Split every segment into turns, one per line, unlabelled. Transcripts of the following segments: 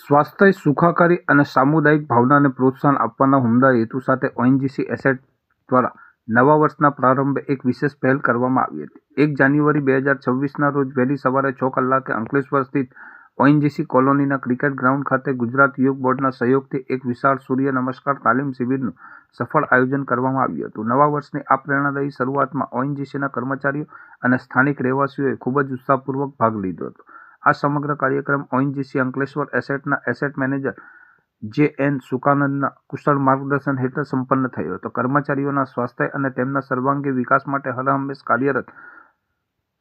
સ્વાસ્થ્ય, સુખાકારી અને સામુદાયિક ભાવનાને પ્રોત્સાહન આપવાના ઉમદા હેતુ સાથે ઓએનજીસી એસેટ દ્વારા નવા વર્ષના પ્રારંભે એક વિશેષ પહેલ કરવામાં આવી હતી. 1 જાન્યુઆરી 2026ના રોજ વહેલી સવારે 6 કલાકે અંકલેશ્વર સ્થિત ઓએનજીસી કોલોનીના ક્રિકેટ ગ્રાઉન્ડ ખાતે ગુજરાત યોગ બોર્ડના સહયોગથી એક વિશાળ સૂર્ય નમસ્કાર તાલીમ શિબિરનું સફળ આયોજન કરવામાં આવ્યું હતું. નવા વર્ષની આ પ્રેરણાદાયી શરૂઆતમાં ઓએનજીસીના કર્મચારીઓ અને સ્થાનિક રહેવાસીઓએ ખૂબ જ ઉત્સાહપૂર્વક ભાગ લીધો હતો. આ સમગ્ર કાર્યક્રમ ઓએનજીસી અંકલેશ્વર એસેટના એસેટ મેનેજર જે.એન. સુકાનંદના કુશળ માર્ગદર્શન હેઠળ સંપન્ન થયો હતો. કર્મચારીઓના સ્વાસ્થ્ય અને તેમના સર્વાંગી વિકાસ માટે હરહંમેશ કાર્યરત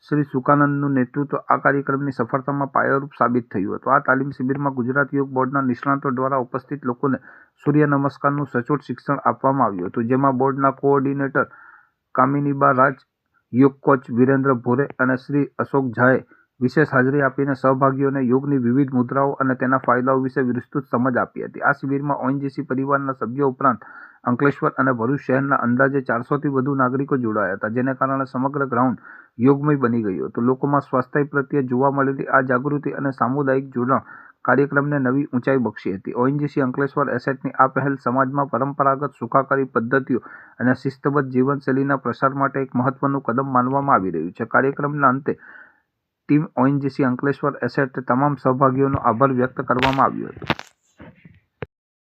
શ્રી સુકાનંદનું નેતૃત્વ આ કાર્યક્રમની સફળતામાં પાયારૂપ સાબિત થયું હતું. આ તાલીમ શિબિરમાં ગુજરાત યોગ બોર્ડના નિષ્ણાતો દ્વારા ઉપસ્થિત લોકોને સૂર્ય નમસ્કારનું સચોટ શિક્ષણ આપવામાં આવ્યું હતું, જેમાં બોર્ડના કોઓર્ડિનેટર કામિનીબા રાજ, યોગ કોચ વિરેન્દ્ર ભોરે અને શ્રી અશોક ઝાએ વિશેષ હાજરી આપીને સહભાગીઓને યોગની વિવિધ મુદ્રાઓ અને તેના ફાયદાઓ વિશે વિસ્તૃત સમજ આપી હતી. આ શિબિરમાં ઓએનજીસી પરિવારના સભ્યો ઉપરાંત અંકલેશ્વર અને ભરૂચ શહેરના અંદાજે 400થી વધુ નાગરિકો જોડાયા હતા, જેને કારણે સમગ્ર ગ્રાઉન્ડ યોગમય બની ગયું હતું. લોકોમાં સ્વાસ્થ્ય પ્રત્યે જોવા મળેલી આ જાગૃતિ અને સામુદાયિક જોડાણ કાર્યક્રમને નવી ઊંચાઈ બક્ષી હતી. ઓએનજીસી અંકલેશ્વર એસેટની આ પહેલ સમાજમાં પરંપરાગત સુખાકારી પદ્ધતિઓ અને શિસ્તબદ્ધ જીવનશૈલીના પ્રસાર માટે એક મહત્વનું કદમ માનવામાં આવી રહ્યું છે. કાર્યક્રમના અંતે ટીમ ઓએનજીસી અંકલેશ્વર એસેટ તમામ સહભાગીઓનો આભાર વ્યક્ત કરવામાં આવ્યો હતો.